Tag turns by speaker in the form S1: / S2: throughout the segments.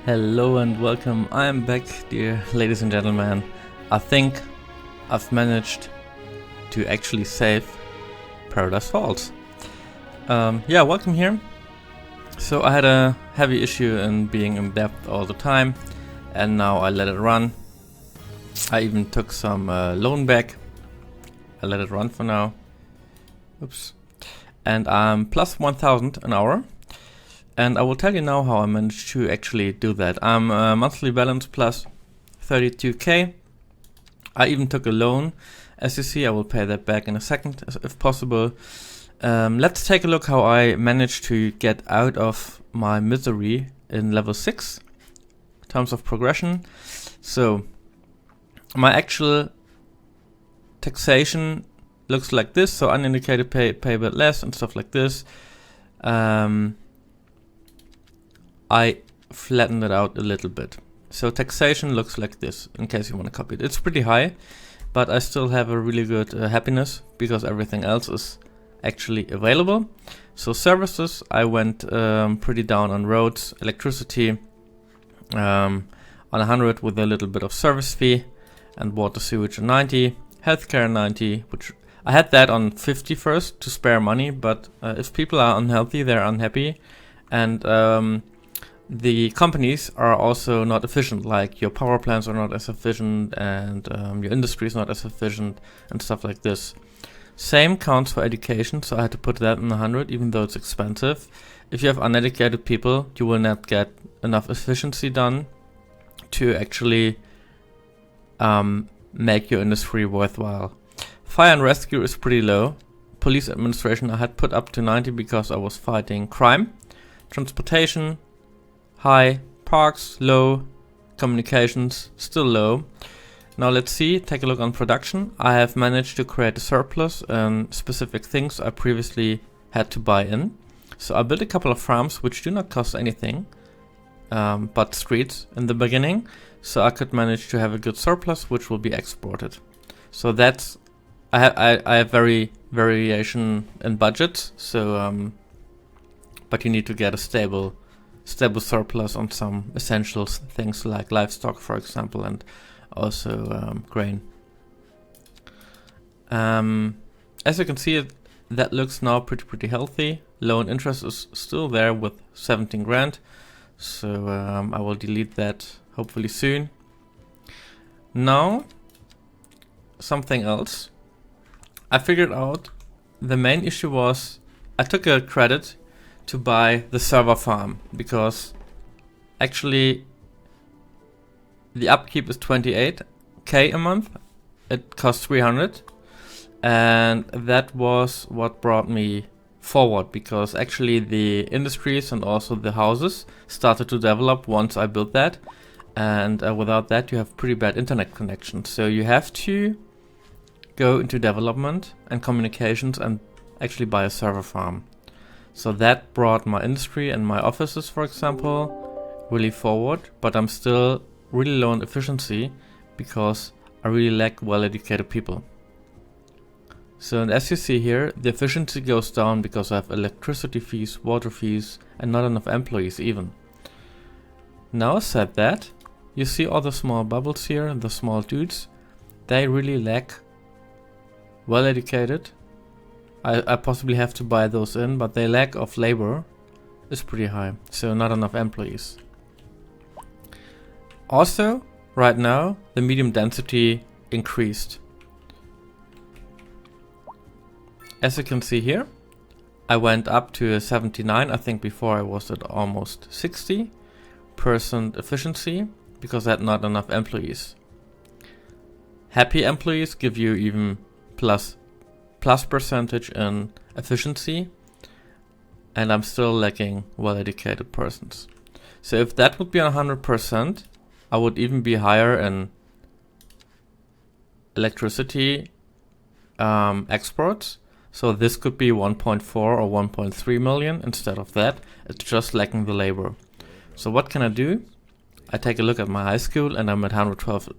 S1: Hello and welcome. I am back, dear ladies and gentlemen. I think I've managed to actually save Paradise Falls. Welcome here. So I had a heavy issue in being in depth all the time, and now I let it run. I even took some loan back. I let it run for now. Oops. And I'm plus 1000 an hour. And I will tell you now how I managed to actually do that. I'm monthly balance plus 32k. I even took a loan. As you see, I will pay that back in a second if possible. Let's take a look how I managed to get out of my misery in level 6 in terms of progression. So my actual taxation looks like this. So unindicated pay a bit less and stuff like this. I flattened it out a little bit. So taxation looks like this, in case you want to copy it. It's pretty high, but I still have a really good happiness because everything else is actually available. So services, I went pretty down on roads, electricity, on 100 with a little bit of service fee, and water sewage on 90, healthcare 90, which I had that on 50 first to spare money, but if people are unhealthy, they're unhappy, and the companies are also not efficient, like your power plants are not as efficient and your industry is not as efficient and stuff like this. Same counts for education, so I had to put that in 100 even though it's expensive. If you have uneducated people, you will not get enough efficiency done to actually make your industry worthwhile. Fire and rescue is pretty low. Police administration I had put up to 90 because I was fighting crime. Transportation high, parks low, communications still low. Now let's see, take a look on production. I have managed to create a surplus in specific things I previously had to buy in. So I built a couple of farms which do not cost anything, but streets in the beginning. So I could manage to have a good surplus which will be exported. So that's, I have variation in budget. So, but you need to get a stable surplus on some essential things like livestock, for example, and also grain. As you can see, that looks now pretty healthy. Loan interest is still there with 17 grand, so I will delete that hopefully soon. Now, something else. I figured out the main issue was I took a credit to buy the server farm because actually the upkeep is 28k a month. It costs 300, and that was what brought me forward because actually the industries and also the houses started to develop once I built that, and without that you have pretty bad internet connection. So you have to go into development and communications and actually buy a server farm. So that brought my industry and my offices, for example, really forward, but I'm still really low on efficiency because I really lack well-educated people. So and as you see here, the efficiency goes down because I have electricity fees, water fees, and not enough employees even. Now said that, you see all the small bubbles here, the small dudes, they really lack well-educated. I possibly have to buy those in, but the lack of labor is pretty high, so not enough employees. Also, right now, the medium density increased. As you can see here, I went up to 79, I think before I was at almost 60% efficiency, because I had not enough employees. Happy employees give you even plus percentage in efficiency, and I'm still lacking well-educated persons. So if that would be 100%, I would even be higher in electricity exports. So this could be 1.4 or 1.3 million instead of that. It's just lacking the labor. So what can I do? I take a look at my high school and I'm at 112%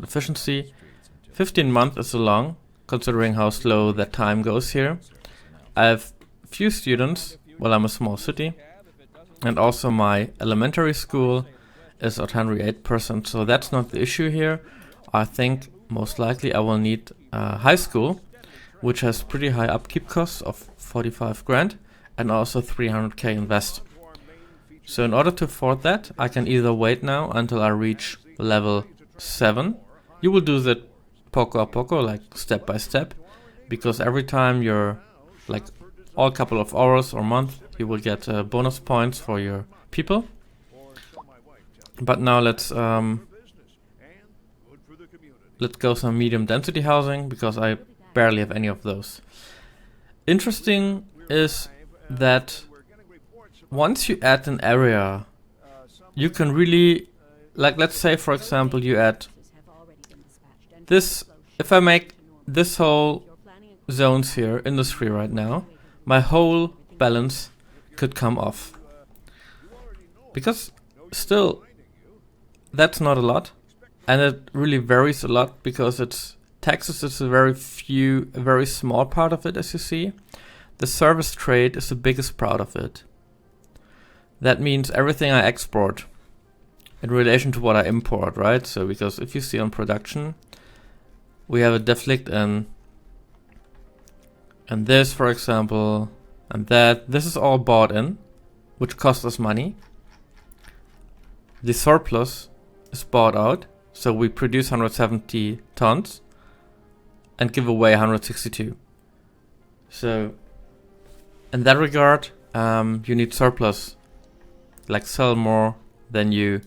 S1: efficiency. 15 months is so long, considering how slow that time goes here. I have few students, well, I'm a small city, and also my elementary school is at 108%, so that's not the issue here. I think most likely I will need a high school, which has pretty high upkeep costs of 45 grand and also 300k invest. So in order to afford that, I can either wait now until I reach level 7. You will do that poco a poco, like step by step, because every time you're like all couple of hours or month, you will get bonus points for your people. But now let's go some medium density housing, because I barely have any of those. Interesting is that once you add an area, you can really, like, let's say for example you add this. If I make this whole zones here industry right now, my whole balance could come off, because still that's not a lot, and it really varies a lot, because it's taxes is a very small part of it, as you see. The service trade is the biggest part of it. That means everything I export in relation to what I import, right? So because if you see on production, we have a deflict and this, for example, and that. This is all bought in, which costs us money. The surplus is bought out, so we produce 170 tons and give away 162. So in that regard, you need surplus, like sell more than you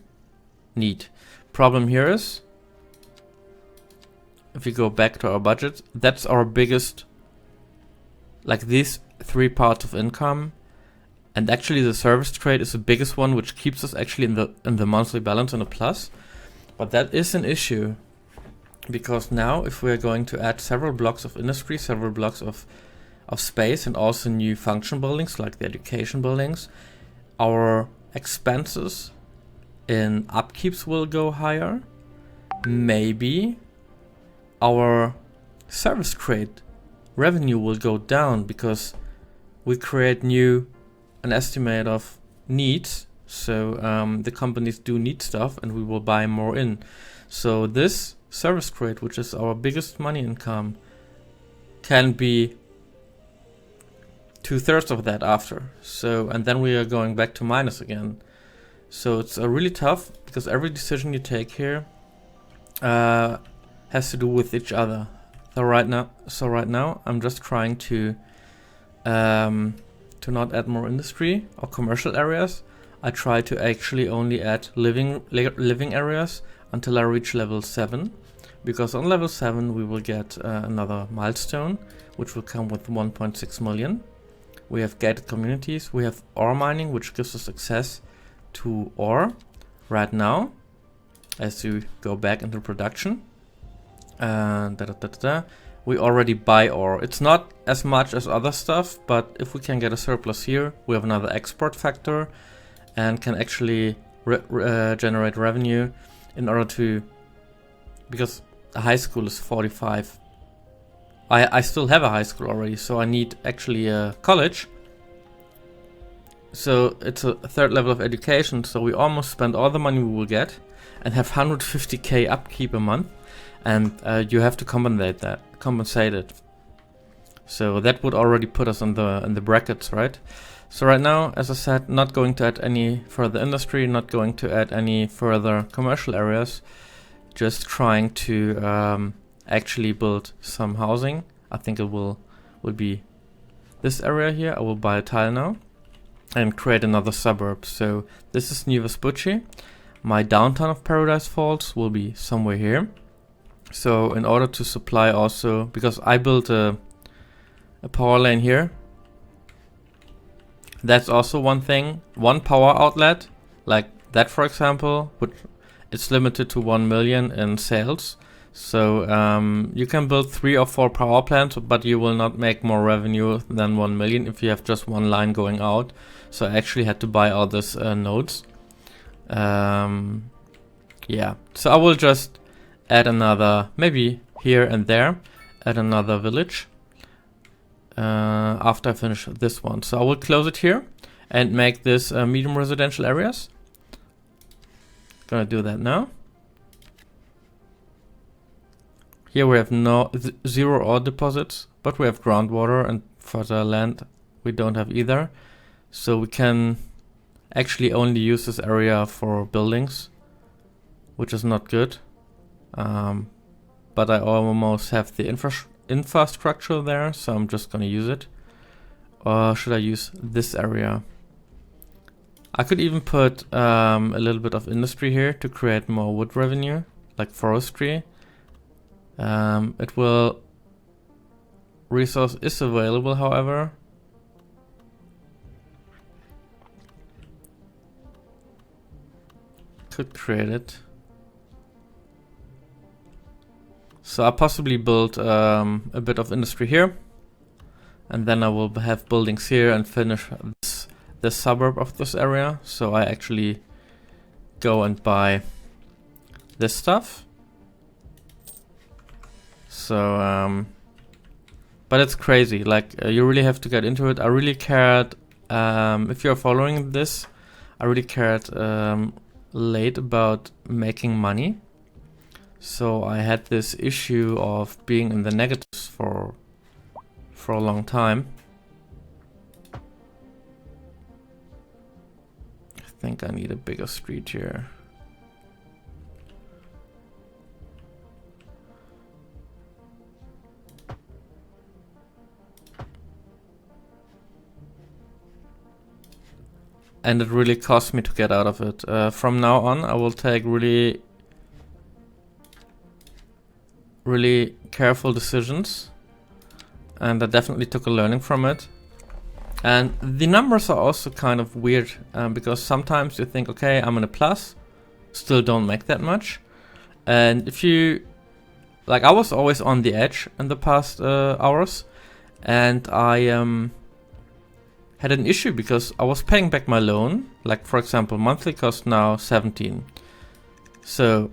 S1: need. Problem here is, if you go back to our budget, that's our biggest, like these 3 parts of income, and actually the service trade is the biggest one, which keeps us actually in the monthly balance in a plus. But that is an issue, because now if we are going to add several blocks of industry, several blocks of space, and also new function buildings like the education buildings, our expenses in upkeeps will go higher. Maybe our service trade revenue will go down, because we create an estimate of needs. So the companies do need stuff, and we will buy more in. So this service trade, which is our biggest money income, can be 2/3 of that after. So, and then we are going back to minus again. So it's really tough, because every decision you take here has to do with each other. So right now I'm just trying to not add more industry or commercial areas. I try to actually only add living areas until I reach level 7, because on level 7 we will get another milestone, which will come with 1.6 million. We have gated communities, we have ore mining, which gives us access to ore right now as you go back into production. We already buy ore. It's not as much as other stuff, but if we can get a surplus here, we have another export factor and can actually generate revenue in order to, because a high school is 45. I still have a high school already, so I need actually a college. So it's a 3rd level of education, so we almost spend all the money we will get and have 150k upkeep a month, and you have to compensate it. So that would already put us in the brackets, right? So right now, as I said, not going to add any further industry, not going to add any further commercial areas, just trying to actually build some housing. I think it will be this area here. I will buy a tile now and create another suburb. So this is New Vespucci. My downtown of Paradise Falls will be somewhere here. So in order to supply also, because I built a power lane here, that's also one thing. One power outlet like that, for example, which it's limited to 1 million in sales. So you can build 3 or 4 power plants, but you will not make more revenue than 1 million if you have just one line going out. So I actually had to buy all these nodes. Yeah, so I will just add another, maybe here and there, add another village after I finish this one. So I will close it here and make this medium residential areas. Gonna do that now. Here we have zero ore deposits, but we have groundwater, and further land we don't have either. So we can actually only use this area for buildings, which is not good. But I almost have the infrastructure there, so I'm just gonna use it. Or should I use this area? I could even put a little bit of industry here to create more wood revenue, like forestry. Resource is available, however. Could create it. So I'll possibly build a bit of industry here. And then I will have buildings here and finish the suburb of this area. So I actually go and buy this stuff. So, but it's crazy. Like, you really have to get into it. I really cared, if you're following this, I really cared late about making money. So I had this issue of being in the negatives for a long time. I think I need a bigger street here. And it really cost me to get out of it. From now on, I will take really careful decisions. And I definitely took a learning from it. And the numbers are also kind of weird, because sometimes you think, okay, I'm in a plus, still don't make that much. And if you, like, I was always on the edge in the past hours, and I had an issue because I was paying back my loan. Like, for example, monthly cost now 17. So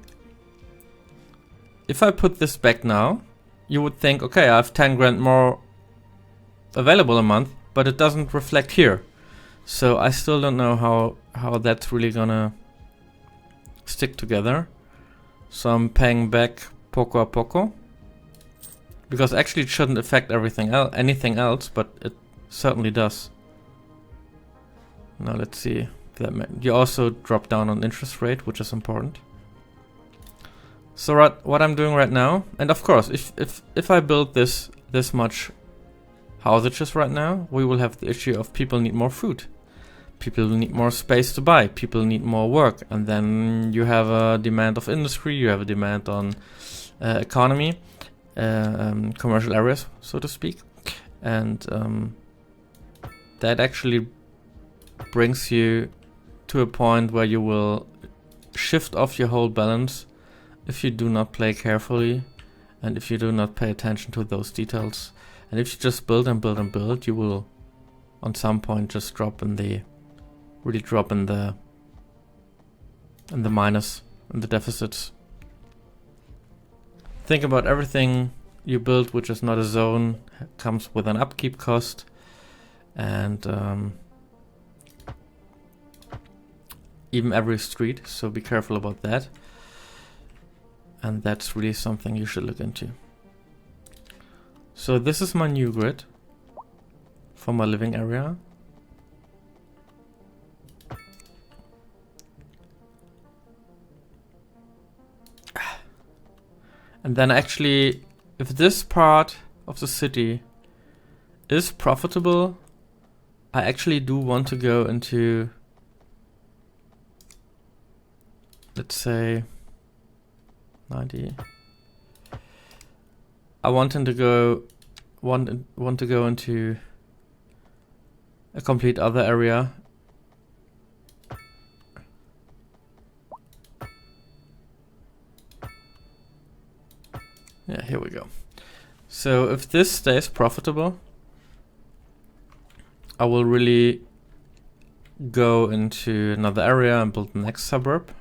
S1: if I put this back now, you would think, okay, I have 10 grand more available a month, but it doesn't reflect here. So I still don't know how that's really gonna stick together. So I'm paying back poco a poco, because actually it shouldn't affect anything else, but it certainly does. Now let's see. You also drop down on interest rate, which is important. So what I'm doing right now, and of course, if I build this much houses right now, we will have the issue of people need more food, people need more space to buy, people need more work, and then you have a demand of industry, you have a demand on economy, commercial areas, so to speak, and that actually brings you to a point where you will shift off your whole balance if you do not play carefully and if you do not pay attention to those details. And if you just build and build and build, you will on some point just drop in the minus, in the deficits. Think about everything you build which is not a zone comes with an upkeep cost, and even every street, so be careful about that. And that's really something you should look into. So this is my new grid for my living area. And then actually, if this part of the city is profitable, I actually do want to go into, let's say, 90. I want to go into a complete other area. Yeah, here we go. So if this stays profitable, I will really go into another area and build the next suburb.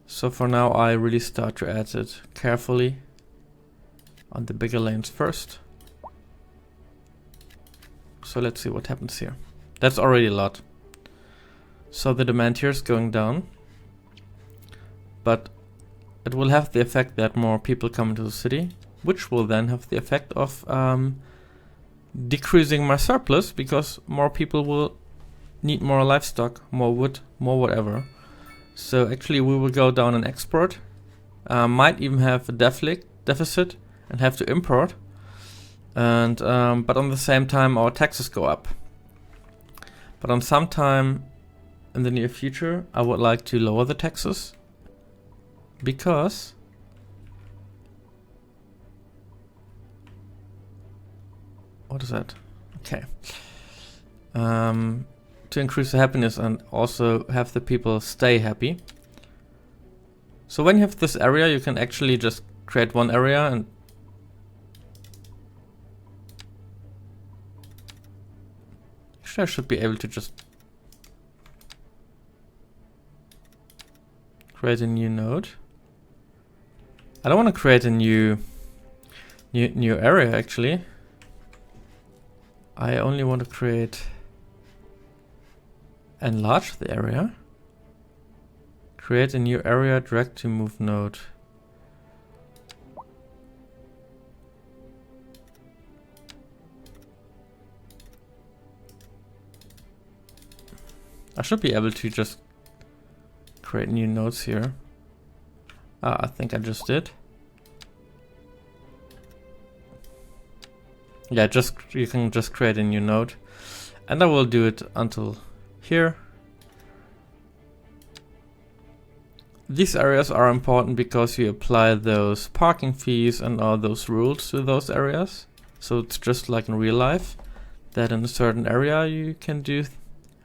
S1: So for now, I really start to add it carefully on the bigger lanes first. So let's see what happens here. That's already a lot. So the demand here is going down. but it will have the effect that more people come into the city, which will then have the effect of decreasing my surplus, because more people will need more livestock, more wood, more whatever. So actually we will go down in export, might even have a deficit and have to import, and but on the same time our taxes go up. But on some time in the near future I would like to lower the taxes, because what is that? Okay. To increase the happiness and also have the people stay happy. So when you have this area, you can actually just create one area and actually I should be able to just create a new node. I don't want to create a new area actually. I only want to enlarge the area. Create a new area, drag to move node. I should be able to just create new nodes here. I think I just did. Yeah, you can just create a new node, and I will do it until here. These areas are important because you apply those parking fees and all those rules to those areas. So it's just like in real life, that in a certain area you can do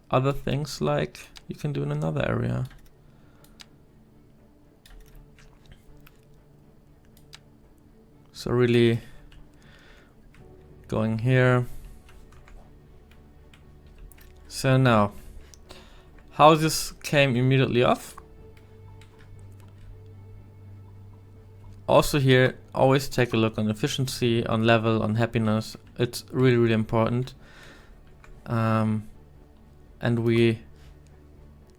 S1: other things like you can do in another area. So really going here. So now, houses came immediately off. Also here, always take a look on efficiency, on level, on happiness. It's really, really important. And we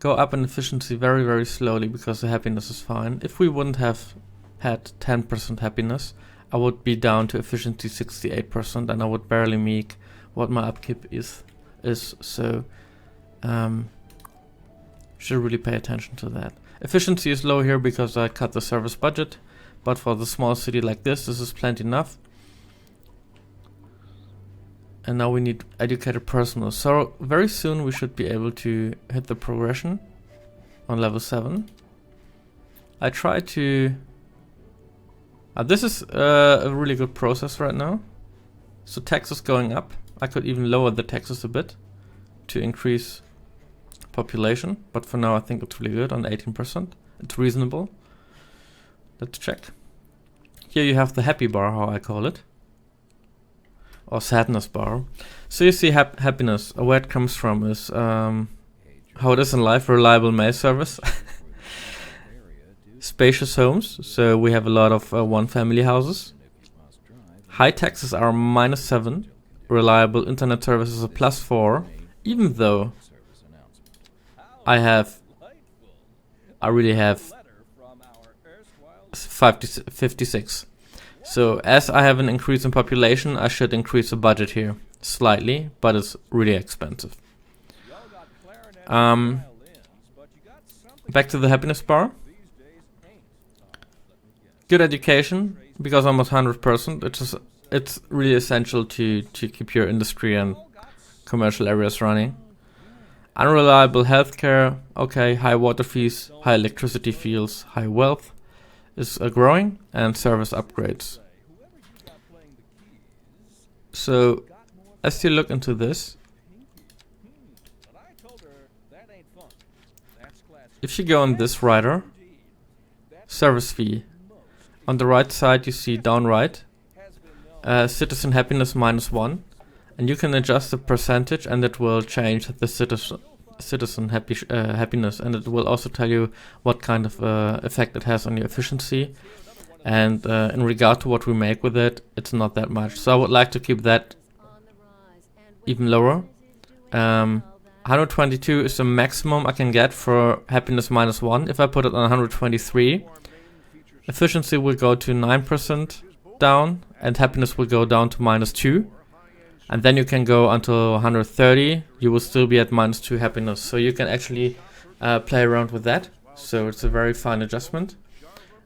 S1: go up in efficiency very, very slowly because the happiness is fine. If we wouldn't have had 10% happiness, I would be down to efficiency 68% and I would barely make what my upkeep is. So should really pay attention to that. Efficiency is low here because I cut the service budget, but for the small city like this is plenty enough. And now we need educated personnel. So very soon we should be able to hit the progression on level 7. I try to... this is a really good process right now. So taxes going up. I could even lower the taxes a bit to increase population. But for now I think it's really good on 18%. It's reasonable. Let's check. Here you have the happy bar, how I call it. Or sadness bar. So you see happiness. Where it comes from is how it is in life. Reliable mail service. Spacious homes. So we have a lot of one family houses. High taxes are -7. Reliable internet service is a +4. Even though I really have 56. So as I have an increase in population, I should increase the budget here slightly, but it's really expensive. Back to the happiness bar. Good education, because almost 100%. It's really essential to keep your industry and commercial areas running. Unreliable healthcare. Okay, high water fees, high electricity fees, high wealth is growing, and service upgrades. So as you look into this, if you go on this rider, service fee, on the right side you see down right, citizen happiness -1, and you can adjust the percentage and it will change the citizen happiness, and it will also tell you what kind of effect it has on your efficiency. And in regard to what we make with it, it's not that much. So I would like to keep that even lower. 122 is the maximum I can get for happiness -1. If I put it on 123, efficiency will go to 9% down, and happiness will go down to -2. And then you can go until 130, you will still be at -2 happiness. So you can actually play around with that. So it's a very fine adjustment.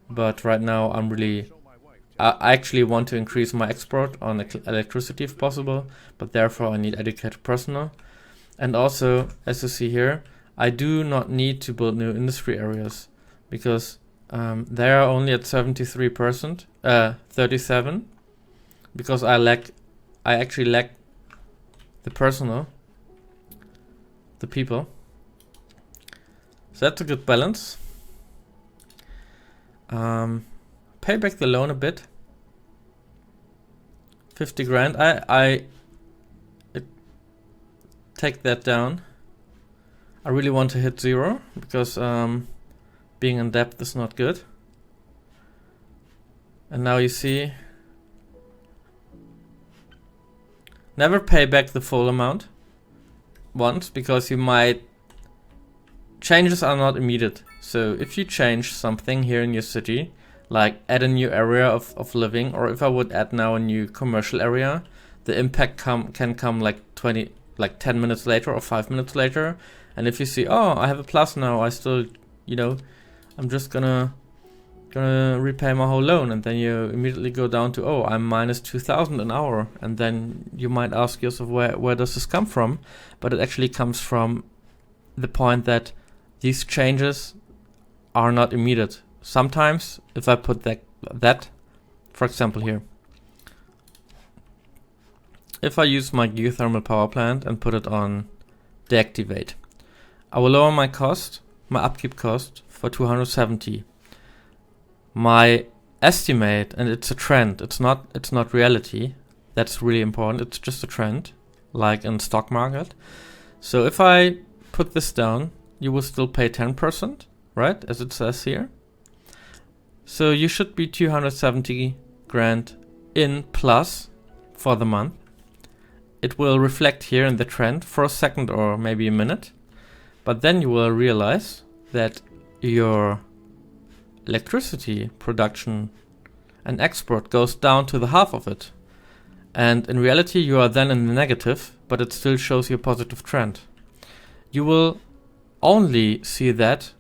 S1: But right now I actually want to increase my export on electricity if possible, but therefore I need educated personnel. And also, as you see here, I do not need to build new industry areas because they are only at 73%, 37, because I actually lack the personnel, the people. So that's a good balance. Pay back the loan a bit. 50 grand. I take that down. I really want to hit 0 because being in debt is not good. And now you see, never pay back the full amount once because you might, changes are not immediate. So if you change something here in your city, like add a new area of living, or if I would add now a new commercial area, the impact can come like 10 minutes later or 5 minutes later. And if you see, oh, I have a plus now, I still, I'm just gonna repay my whole loan, and then you immediately go down to, oh, I'm -2,000 an hour, and then you might ask yourself, where does this come from? But it actually comes from the point that these changes are not immediate. Sometimes, if I put that, for example here, if I use my geothermal power plant and put it on deactivate, I will lower my upkeep cost for 270. My estimate, and it's a trend, it's not reality, that's really important, it's just a trend, like in stock market. So if I put this down, you will still pay 10%, right, as it says here. So you should be 270 grand in plus for the month. It will reflect here in the trend for a second or maybe a minute, but then you will realize that your electricity production and export goes down to the half of it. And in reality, you are then in the negative, but it still shows you a positive trend. You will only see that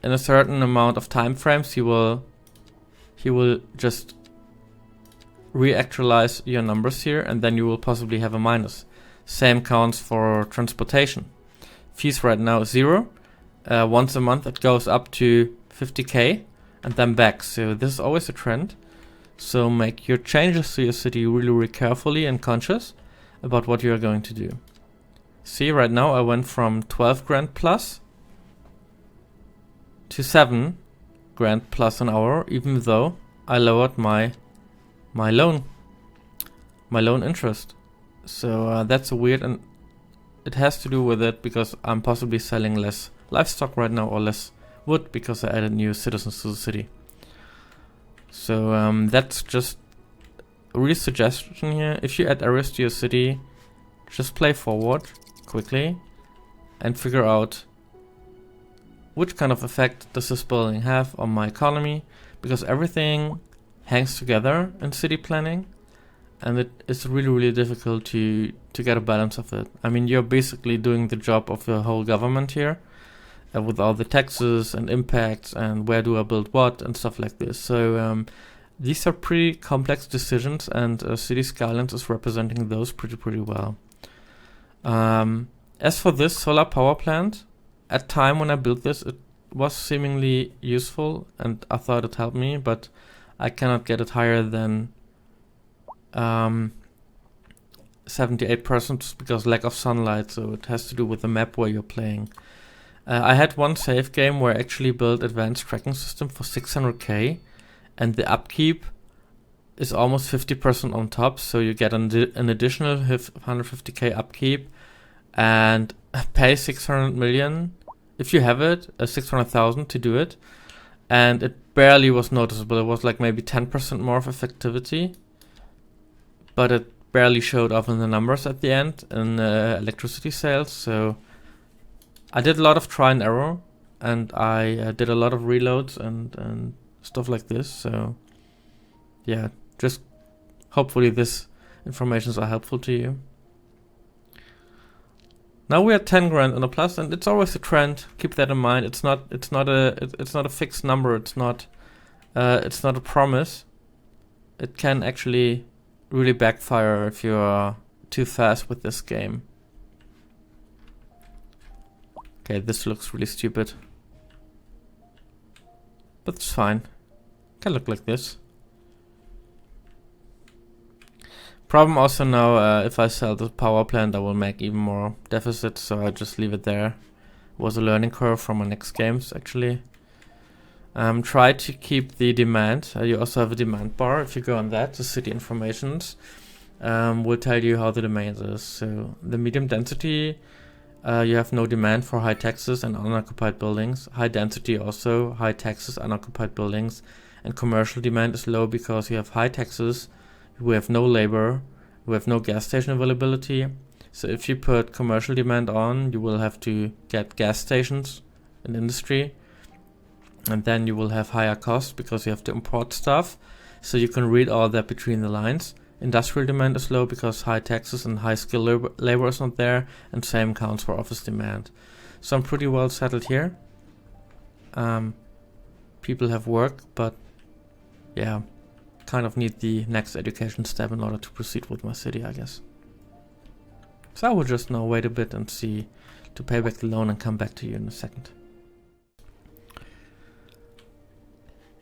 S1: in a certain amount of time frames. He will just reactualize your numbers here, and then you will possibly have a minus. Same counts for transportation. Fees right now is 0. Once a month it goes up to 50k and then back. So this is always a trend. So make your changes to your city really carefully and conscious about what you are going to do. See, right now I went from 12 grand plus to 7 grand plus an hour, even though I lowered my loan interest. So that's a weird, and it has to do with it because I'm possibly selling less livestock right now or less wood because I added new citizens to the city. So that's just a real suggestion here. If you add areas to your city, just play forward quickly and figure out which kind of effect does this building have on my economy, because everything hangs together in city planning, and it is really difficult to get a balance of it. I mean, you're basically doing the job of the whole government here, with all the taxes and impacts and where do I build what and stuff like this. So these are pretty complex decisions, and City Skylines is representing those pretty well. As for this solar power plant, at time when I built this, it was seemingly useful and I thought it helped me, but I cannot get it higher than 78% because lack of sunlight. So it has to do with the map where you're playing. I had one save game where I actually built advanced tracking system for 600k, and the upkeep is almost 50% on top. So you get an additional 150k upkeep and pay 600 million if you have it, 600,000 to do it, and it barely was noticeable. It was like maybe 10% more of effectivity, but it barely showed up in the numbers at the end in electricity sales. So I did a lot of try and error, and I did a lot of reloads and stuff like this. So yeah, just hopefully this informations are helpful to you. Now we're at 10 grand on a plus, and it's always a trend. Keep that in mind. It's not a fixed number. It's not a promise. It can actually really backfire if you're too fast with this game. Okay, this looks really stupid, but it's fine. Can look like this. Problem also now, if I sell the power plant, I will make even more deficit, so I just leave it there. It was a learning curve from my next games, actually. Try to keep the demand. You also have a demand bar. If you go on that, the city informations will tell you how the demand is. So the medium density, you have no demand for high taxes and unoccupied buildings. High density also, high taxes, unoccupied buildings. And commercial demand is low because you have high taxes, we have no labor, we have no gas station availability. So if you put commercial demand on, you will have to get gas stations in industry, and then you will have higher costs because you have to import stuff. So you can read all that between the lines. Industrial demand is low because high taxes and high skilled labor is not there, and same counts for office demand. So I'm pretty well settled here. People have work, but yeah, kind of need the next education step in order to proceed with my city, I guess. So I will just now wait a bit and see to pay back the loan and come back to you in a second.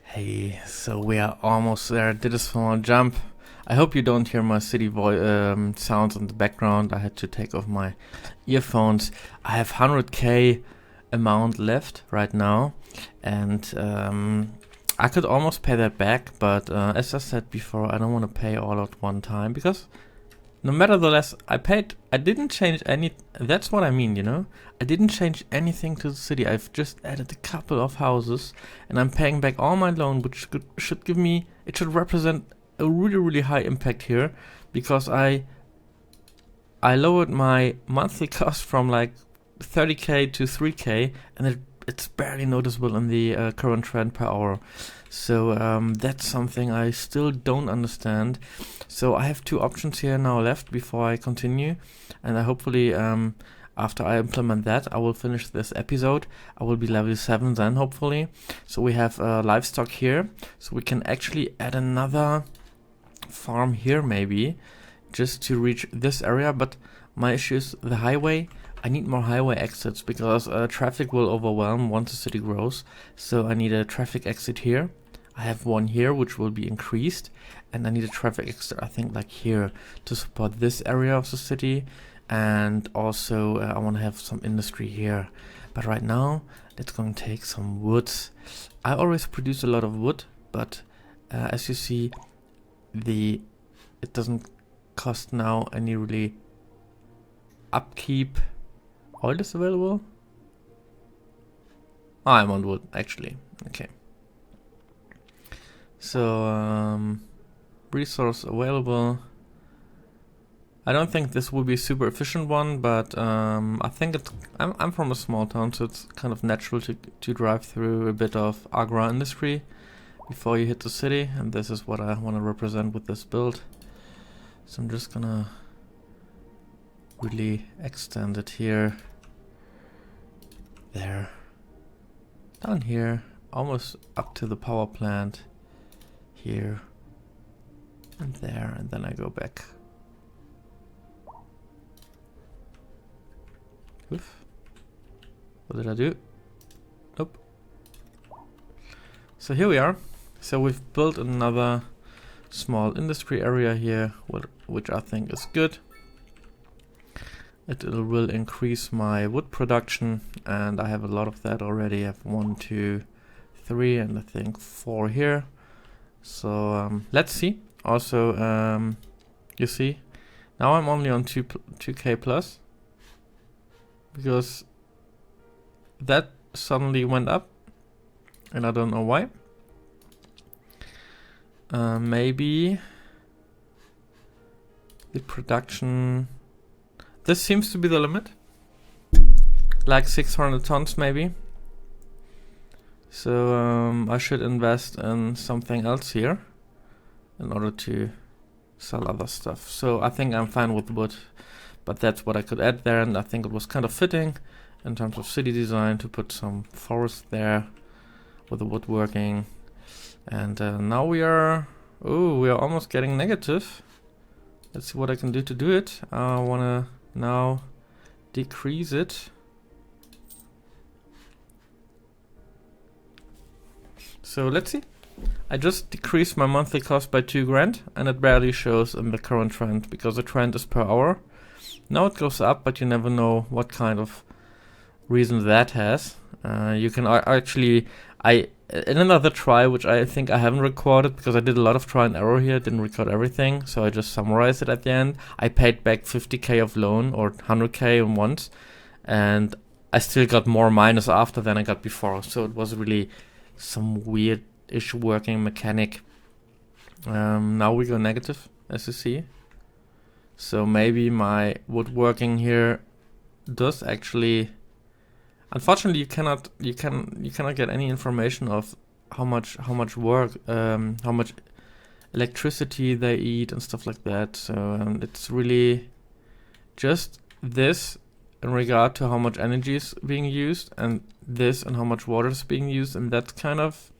S1: Hey, so we are almost there. I did a small jump. I hope you don't hear my city sounds in the background. I had to take off my earphones. I have 100k amount left right now, and I could almost pay that back, but as I said before, I don't want to pay all at one time, because no matter the less I paid, I didn't change any. That's what I mean, you know? I didn't change anything to the city. I've just added a couple of houses, and I'm paying back all my loan, which should give me, it should represent a really, really high impact here, because I lowered my monthly cost from like 30k to 3k, and it's barely noticeable in the current trend per hour. So that's something I still don't understand. So I have two options here now left before I continue, and I hopefully after I implement that, I will finish this episode. I will be level 7 then, hopefully. So we have livestock here, so we can actually add another farm here maybe, just to reach this area. But my issue is the highway. I need more highway exits because traffic will overwhelm once the city grows. So I need a traffic exit here. I have one here which will be increased, and I need a traffic exit, I think, like here, to support this area of the city. And also I want to have some industry here. But right now it's going to take some wood. I always produce a lot of wood, but as you see, it doesn't cost now any really upkeep. Oil is available? Oh, I'm on wood, actually. Okay. So, resource available. I don't think this will be a super efficient one, but I think I'm from a small town, so it's kind of natural to drive through a bit of agro industry before you hit the city, and this is what I want to represent with this build. So I'm just gonna really extend it here, there, down here, almost up to the power plant, here, and there, and then I go back. Oof. What did I do? Nope. So here we are. So we've built another small industry area here, which I think is good. It will increase my wood production, and I have a lot of that already. I have 1, 2, 3, and I think 4 here. So let's see. Also, you see, now I'm only on 2k plus, because that suddenly went up, and I don't know why. Maybe the production, this seems to be the limit. like 600 tons maybe. So I should invest in something else here in order to sell other stuff. So I think I'm fine with wood, but that's what I could add there, and I think it was kind of fitting in terms of city design to put some forest there with the woodworking. And now we are almost getting negative. Let's see what I can do to do it. I wanna now decrease it. So let's see. I just decreased my monthly cost by 2 grand, and it barely shows in the current trend because the trend is per hour. Now it goes up, but you never know what kind of reason that has. You can actually, in another try, which I think I haven't recorded because I did a lot of try and error here, didn't record everything, so I just summarized it at the end. I paid back 50k of loan or 100k in once, and I still got more minus after than I got before, so it was really some weird-ish working mechanic. Now we go negative, as you see. So maybe my woodworking here does actually. Unfortunately, you cannot get any information of how much work, how much electricity they eat and stuff like that. So it's really just this in regard to how much energy is being used, and this and how much water is being used, and that's kind of,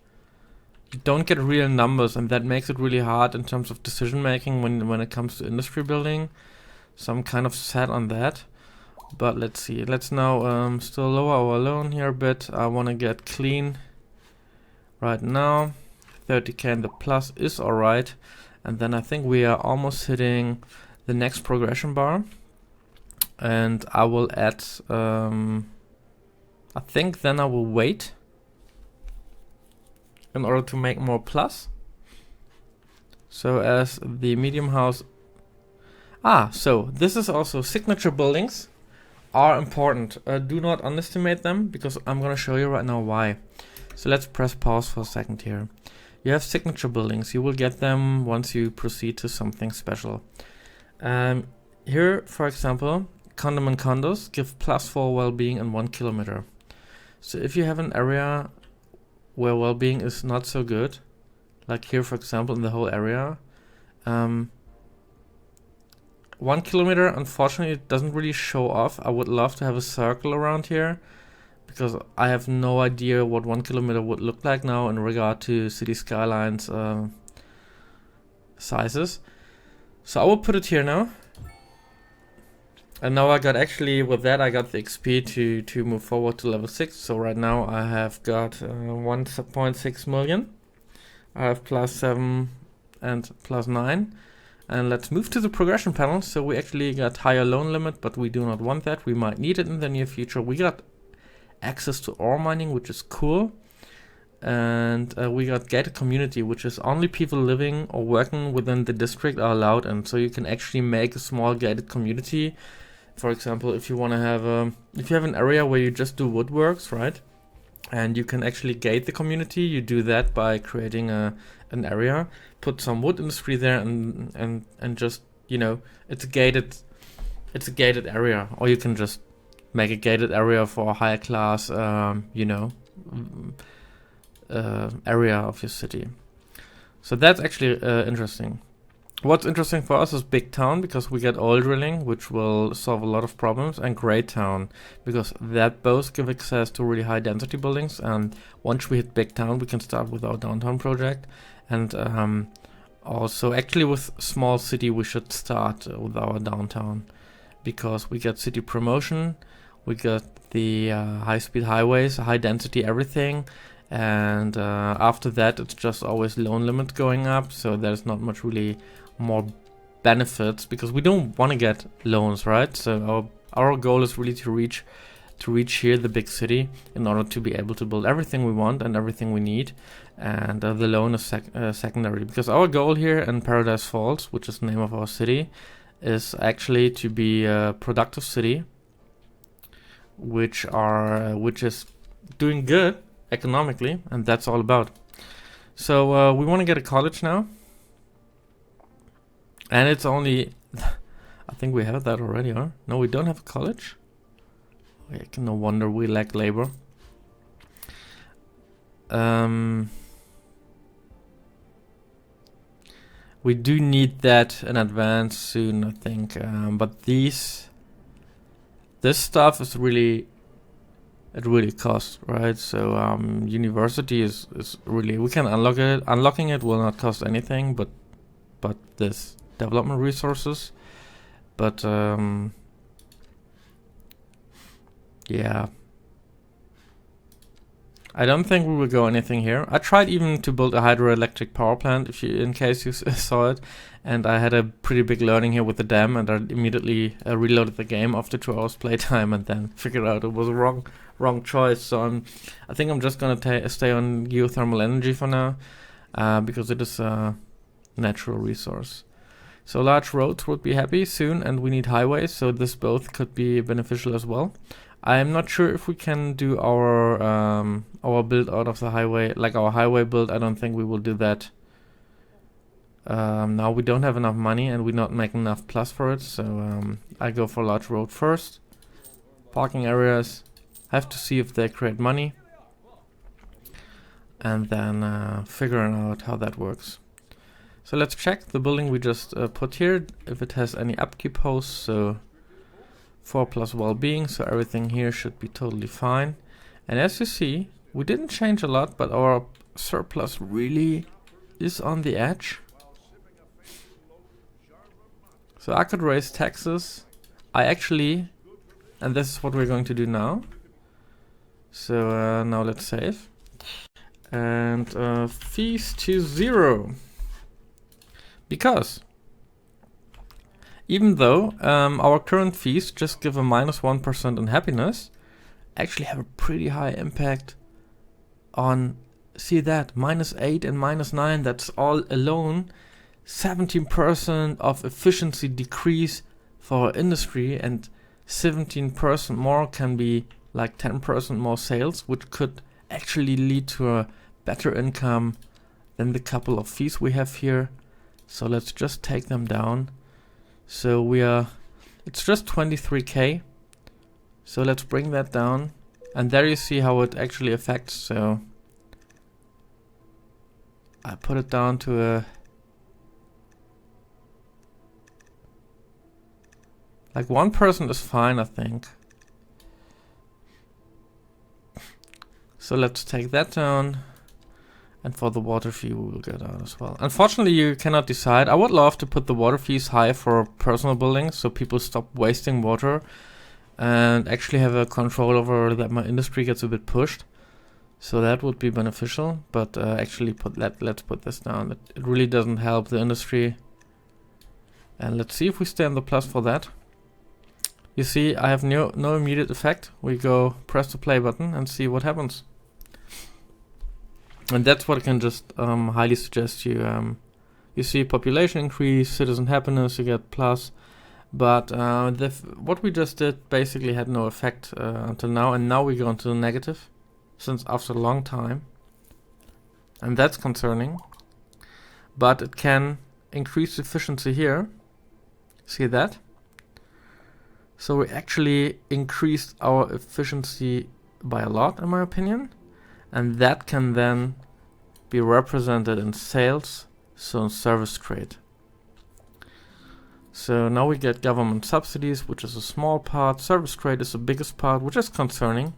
S1: you don't get real numbers, and that makes it really hard in terms of decision making when it comes to industry building. So I'm kind of sad on that. But let's see. Let's now still lower our loan here a bit. I want to get clean right now. 30k in the plus is alright. And then I think we are almost hitting the next progression bar. And I will add, I think then I will wait in order to make more plus. So as the medium house. So this is also signature buildings are important. Do not underestimate them, because I'm gonna show you right now why. So let's press pause for a second here. You have signature buildings. You will get them once you proceed to something special. Here, for example, condom and condos give +4 well-being in 1 kilometer. So if you have an area where well-being is not so good, like here, for example, in the whole area, 1 kilometer, unfortunately, it doesn't really show off. I would love to have a circle around here, because I have no idea what 1 kilometer would look like now in regard to City Skylines sizes. So I will put it here now. And now I got, actually with that I got the XP to move forward to level 6. So right now I have got 1.6 million. I have +7 and +9. And let's move to the progression panel. So we actually got higher loan limit, but we do not want that. We might need it in the near future. We got access to ore mining, which is cool. And we got gated community, which is only people living or working within the district are allowed. And so you can actually make a small gated community. For example, if you want to have if you have an area where you just do woodworks, right? And you can actually gate the community. You do that by creating an area, put some wood industry there, and just, you know, it's a gated area. Or you can just make a gated area for a higher class, you know, area of your city. So that's actually interesting. What's interesting for us is Big Town, because we get oil drilling, which will solve a lot of problems, and Great Town, because that both give access to really high density buildings. And once we hit Big Town, we can start with our downtown project. And also, actually with Small City, we should start with our downtown, because we get city promotion, we get the high-speed highways, high density everything. And after that, it's just always loan limit going up, so there's not much really more benefits, because we don't want to get loans, right? So our goal is really to reach here the big city in order to be able to build everything we want and everything we need. And the loan is secondary, because our goal here in Paradise Falls, which is the name of our city, is actually to be a productive city, which is doing good economically, and that's all about. So we want to get a college now, and it's only I think we have that already, huh? No, we don't have a college. No wonder we lack labor. We do need that in advance soon, I think. But this stuff is really, it really costs, right? So university is really, we can unlock it. Unlocking it will not cost anything, but this development resources. But yeah, I don't think we will go anything here. I tried even to build a hydroelectric power plant, in case you saw it, and I had a pretty big learning here with the dam, and I immediately reloaded the game after 2 hours playtime, and then figured out it was a wrong choice. So I think I'm just gonna stay on geothermal energy for now, because it is a natural resource. So large roads would be happy soon, and we need highways, so this both could be beneficial as well. I'm not sure if we can do our build out of the highway, like our highway build. I don't think we will do that. Now we don't have enough money and we not make enough plus for it, so I go for large road first. Parking areas, have to see if they create money, and then figuring out how that works. So let's check the building we just put here, if it has any upkeep hosts. So 4 plus well-being, so everything here should be totally fine. And as you see, we didn't change a lot, but our surplus really is on the edge. So I could raise taxes. And this is what we're going to do now. So now let's save. And fees to 0. Because even though our current fees just give a -1% on happiness, actually have a pretty high impact on, see that, -8 and -9, that's all alone 17% of efficiency decrease for our industry, and 17% more can be like 10% more sales, which could actually lead to a better income than the couple of fees we have here. So let's just take them down. So it's just 23k. So let's bring that down. And there you see how it actually affects. So I put it down to like 1 person is fine, I think. So let's take that down. And for the water fee, we will get out as well. Unfortunately, you cannot decide. I would love to put the water fees high for personal buildings, so people stop wasting water and actually have a control over that my industry gets a bit pushed. So that would be beneficial. But actually, let's put this down. It really doesn't help the industry. And let's see if we stay on the plus for that. You see, I have no immediate effect. We go press the play button and see what happens. And that's what I can just highly suggest you. You see population increase, citizen happiness, you get plus. But what we just did basically had no effect until now. And now we go into the negative, since after a long time. And that's concerning. But it can increase efficiency here. See that? So we actually increased our efficiency by a lot, in my opinion. And that can then be represented in sales, so in service trade. So now we get government subsidies, which is a small part. Service trade is the biggest part, which is concerning.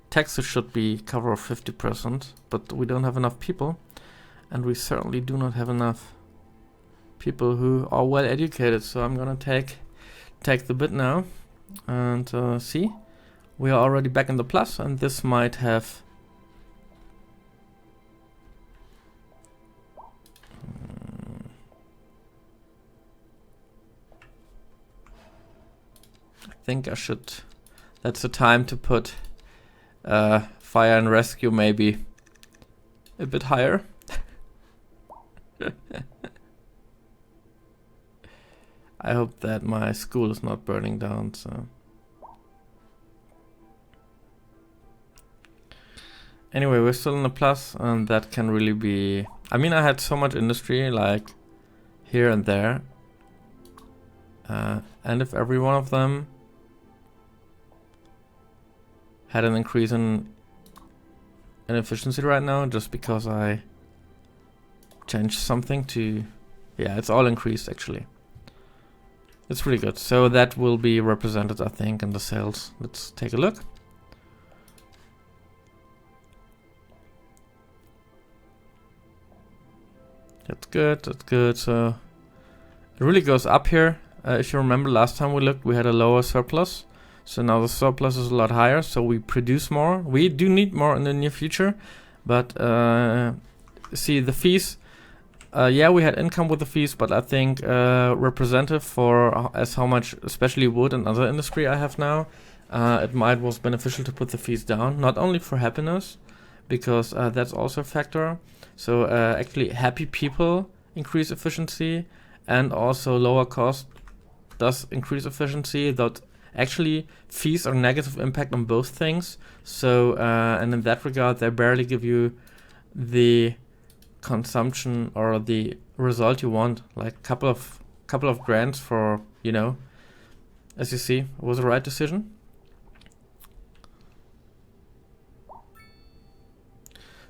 S1: Taxes should be cover of 50%, but we don't have enough people. And we certainly do not have enough people who are well educated. So I'm gonna take the bit now and see. We are already back in the plus, and this might have I think I should, that's the time to put fire and rescue maybe a bit higher. I hope that my school is not burning down, so. Anyway, we're still in the plus, and that can really be, I mean, I had so much industry, like here and there. And if every one of them had an increase in efficiency right now, just because I changed something to, yeah, it's all increased actually. It's really good. So that will be represented, I think, in the sales. Let's take a look. That's good, that's good. So it really goes up here. If you remember last time we looked, we had a lower surplus. So now the surplus is a lot higher, so we produce more. We do need more in the near future, but see the fees. Yeah, we had income with the fees, but I think representative for as how much, especially wood and other industry I have now, it was beneficial to put the fees down, not only for happiness, because that's also a factor. So actually happy people increase efficiency, and also lower cost does increase efficiency. That actually fees are negative impact on both things. So and in that regard, they barely give you the consumption or the result you want, like couple of grants for, you know, as you see, it was the right decision.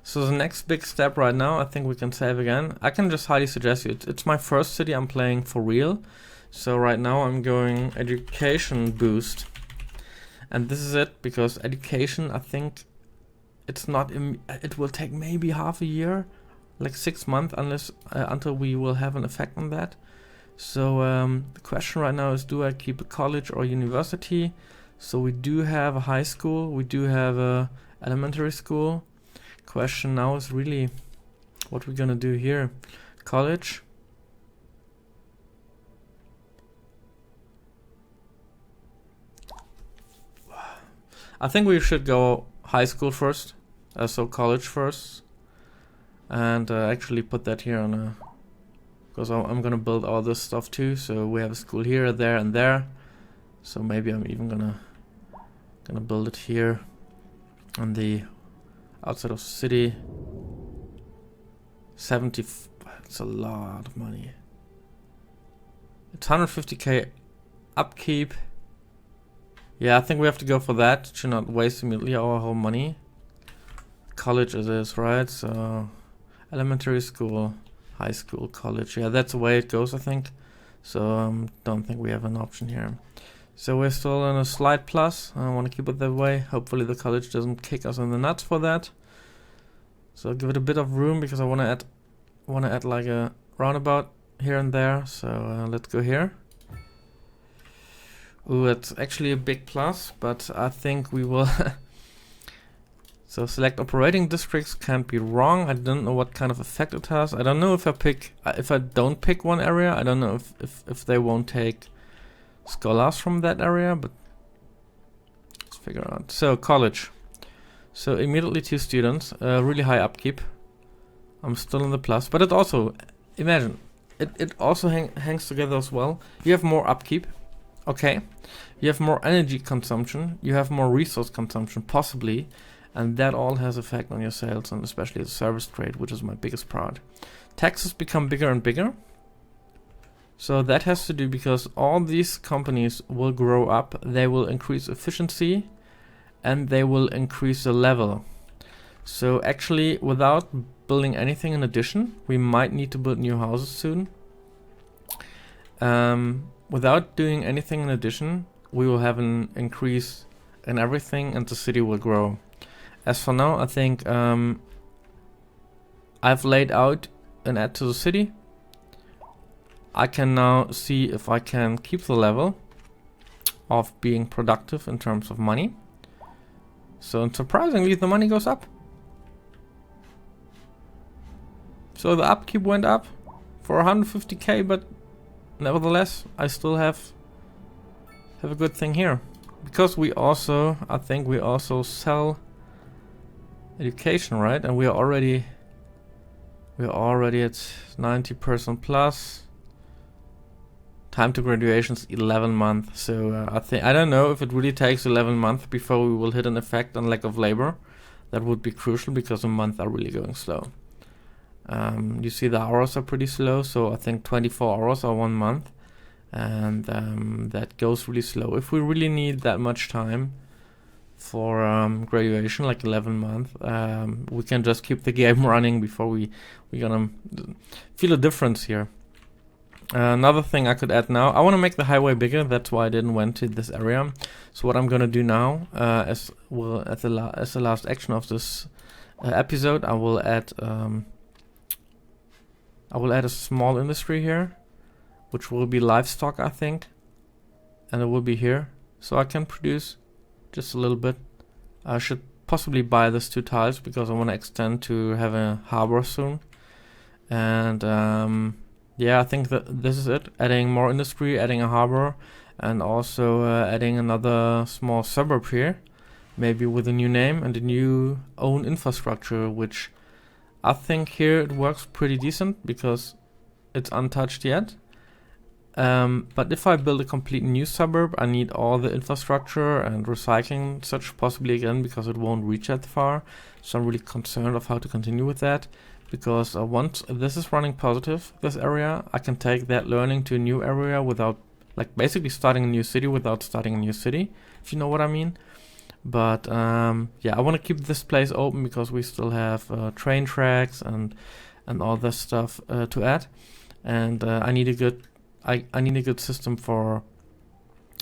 S1: So the next big step right now, I think we can save again. I can just highly suggest you, it's my first city I'm playing for real. So right now I'm going education boost. And this is it, because education, I think it's not, it will take maybe half a year, like 6 months, unless until we will have an effect on that. So the question right now is, do I keep a college or university? So we do have a high school, we do have a elementary school. Question now is really what we're gonna do here. College. I think we should go high school first, so college first, and actually put that here on a, because I'm gonna build all this stuff too. So we have a school here, there, and there. So maybe I'm even gonna build it here on the outside of the city. 70, it's a lot of money. It's 150k upkeep. Yeah, I think we have to go for that to not waste immediately our whole money. College it is, right? So elementary school, high school, college. Yeah, that's the way it goes, I think. So don't think we have an option here. So we're still in a slight plus. I want to keep it that way. Hopefully the college doesn't kick us in the nuts for that. So I'll give it a bit of room, because I want to add like a roundabout here and there. So let's go here. Ooh, it's actually a big plus, but I think we will. So select operating districts can't be wrong. I don't know what kind of effect it has. I don't know if I don't pick one area. I don't know if they won't take scholars from that area, but let's figure out. So college. So immediately 2 students, really high upkeep. I'm still in the plus, but it also, imagine, it also hangs together as well. You have more upkeep, okay. You have more energy consumption, you have more resource consumption, possibly, and that all has effect on your sales, and especially the service trade, which is my biggest part. Taxes become bigger and bigger. So that has to do because all these companies will grow up, they will increase efficiency, and they will increase the level. So actually, without building anything in addition, we might need to build new houses soon. Without doing anything in addition, we will have an increase in everything, and the city will grow. As for now, I think I've laid out an add to the city. I can now see if I can keep the level of being productive in terms of money. So surprisingly, the money goes up. So the upkeep went up for 150k, but nevertheless, I still have a good thing here. Because we also, I think we also sell education, right? And we are already at 90% plus. Time to graduation is 11 months. So I don't know if it really takes 11 months before we will hit an effect on lack of labor. That would be crucial, because a month are really going slow. You see the hours are pretty slow, so I think 24 hours are 1 month, and that goes really slow. If we really need that much time graduation, like 11 months. We can just keep the game running before we're gonna feel a difference here. Another thing I could add now, I want to make the highway bigger. That's why I didn't went to this area. So what I'm gonna do now, as the last action of this episode, I will add a small industry here, which will be livestock, I think, and it will be here, so I can produce just a little bit. I should possibly buy this 2 tiles because I want to extend to have a harbor soon. And yeah, I think that this is it. Adding more industry, adding a harbor, and also adding another small suburb here, maybe with a new name and a new own infrastructure, which I think here it works pretty decent because it's untouched yet. But if I build a complete new suburb, I need all the infrastructure and recycling such possibly again, because it won't reach that far. So I'm really concerned of how to continue with that, because once this is running positive, this area, I can take that learning to a new area without, like, basically starting a new city without starting a new city, if you know what I mean. But yeah, I want to keep this place open because we still have train tracks and all this stuff to add, and I need a good system for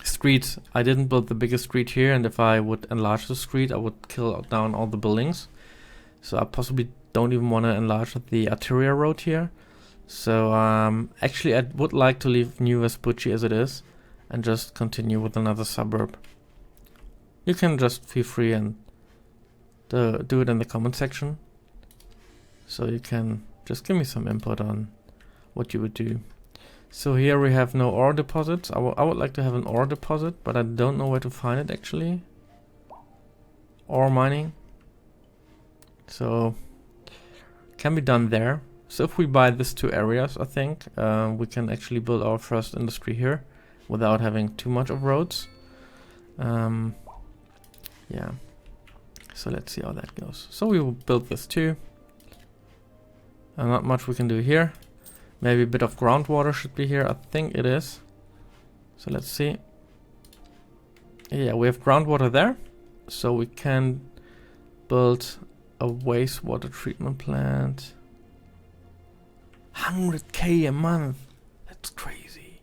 S1: streets. I didn't build the biggest street here, and if I would enlarge the street, I would kill down all the buildings. So I possibly don't even want to enlarge the arterial road here. So actually I would like to leave New Vespucci as it is and just continue with another suburb. You can just feel free and do it in the comment section. So you can just give me some input on what you would do. So here we have no ore deposits. I would like to have an ore deposit, but I don't know where to find it actually. Ore mining. So can be done there. So if we buy these 2 areas, I think we can actually build our first industry here without having too much of roads. Yeah. So let's see how that goes. So we will build this too. Not much we can do here. Maybe a bit of groundwater should be here. I think it is. So let's see. Yeah, we have groundwater there. So we can build a wastewater treatment plant. 100k a month. That's crazy.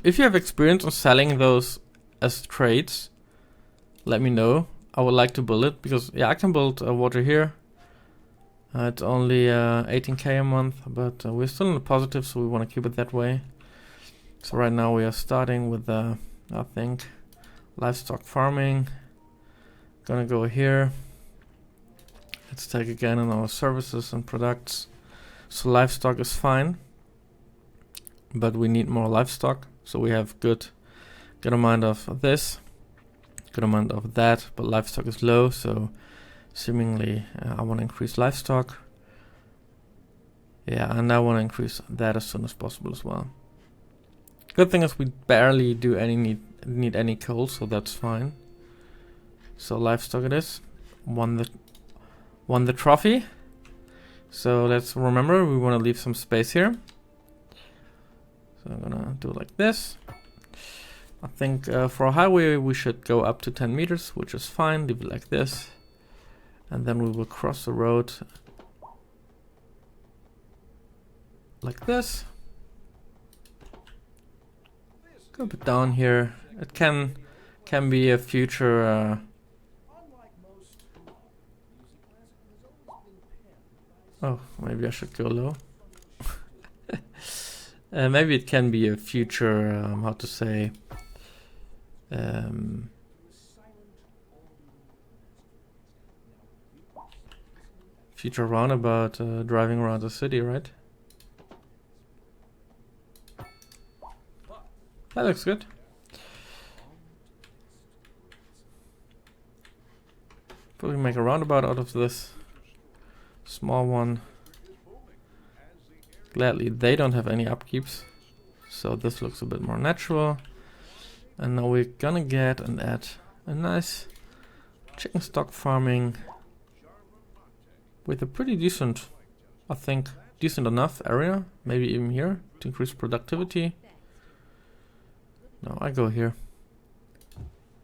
S1: If you have experience on selling those as trades, let me know. I would like to build it because, yeah, I can build water here. It's only 18k a month, but we're still in the positive, so we want to keep it that way. So right now we are starting with, I think, livestock farming. Gonna go here. Let's take again on our services and products. So livestock is fine, but we need more livestock. So we have good amount of this, good amount of that, but livestock is low, so seemingly I want to increase livestock. Yeah, and I want to increase that as soon as possible as well. Good thing is we barely do need any coal, so that's fine. So livestock it is. Won the trophy. So let's remember we want to leave some space here. So I'm gonna do it like this. I think for a highway we should go up to 10 meters, which is fine. Leave it like this. And then we will cross the road like this. Go a bit down here. It can be a future oh, maybe I should go low. Maybe it can be a future how to say future roundabout driving around the city, right? That looks good. But we make a roundabout out of this small one. Gladly, they don't have any upkeeps, so this looks a bit more natural. And now we're gonna get and add a nice chicken stock farming with a pretty decent, I think, decent enough area, maybe even here, to increase productivity. No, I go here.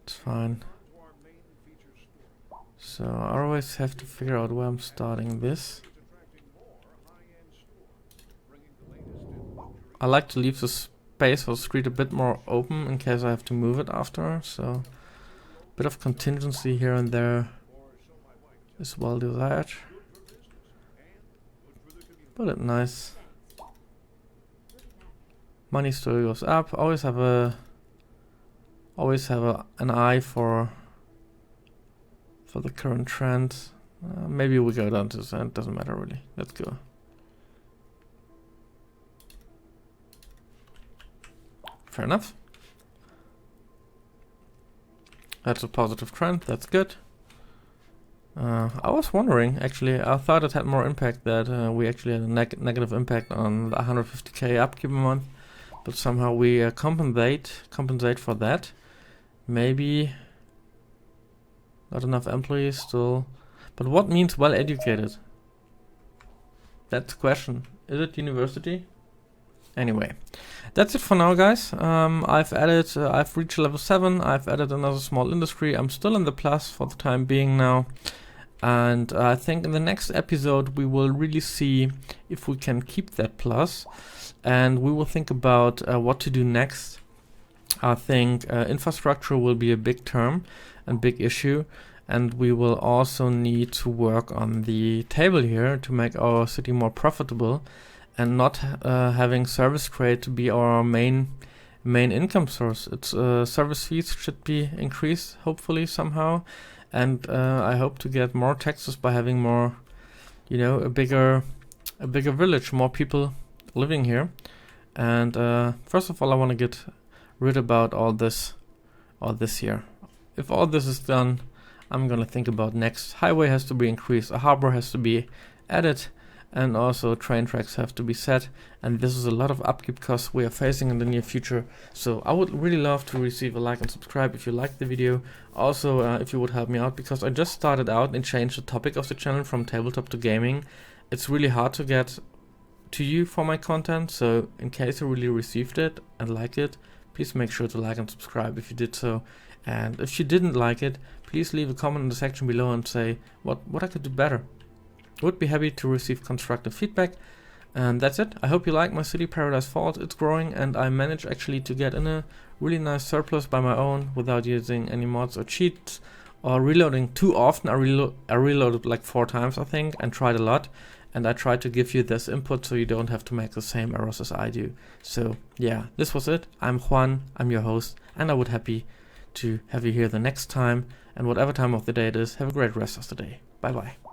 S1: It's fine. So I always have to figure out where I'm starting this. I like to leave the space for the street a bit more open in case I have to move it after, so a bit of contingency here and there is well desired. But it's nice. Money still goes up. Always have an eye for the current trend. Maybe we go down to the end. Doesn't matter really. Let's go. Fair enough. That's a positive trend. That's good. I was wondering, actually, I thought it had more impact, that we actually had a negative impact on the 150k upkeep a month, but somehow we compensate for that. Maybe not enough employees still, but what means well educated? That's the question. Is it university? Anyway, that's it for now, guys. I've reached level 7. I've added another small industry. I'm still in the plus for the time being now. And I think in the next episode we will really see if we can keep that plus. And we will think about what to do next. I think infrastructure will be a big term and big issue. And we will also need to work on the table here to make our city more profitable. And not having service trade to be our main income source. It's service fees should be increased, hopefully somehow, and I hope to get more taxes by having more, a bigger village, more people living here. And first of all, I want to get rid about all this here. If all this is done, I'm gonna think about next. Highway has to be increased, a harbor has to be added. And also train tracks have to be set, and this is a lot of upkeep costs we are facing in the near future. So I would really love to receive a like and subscribe if you liked the video. Also if you would help me out, because I just started out and changed the topic of the channel from tabletop to gaming. It's really hard to get to you for my content, so in case you really received it and liked it, please make sure to like and subscribe if you did so. And if you didn't like it, please leave a comment in the section below and say what I could do better. Would be happy to receive constructive feedback. And that's it. I hope you like my city Paradise Falls. It's growing, and I managed actually to get in a really nice surplus by my own without using any mods or cheats or reloading too often. I reloaded like 4 times, I think, and tried a lot. And I tried to give you this input so you don't have to make the same errors as I do. So yeah, this was it. I'm Juan, I'm your host, and I would happy to have you here the next time. And whatever time of the day it is, have a great rest of the day. Bye bye.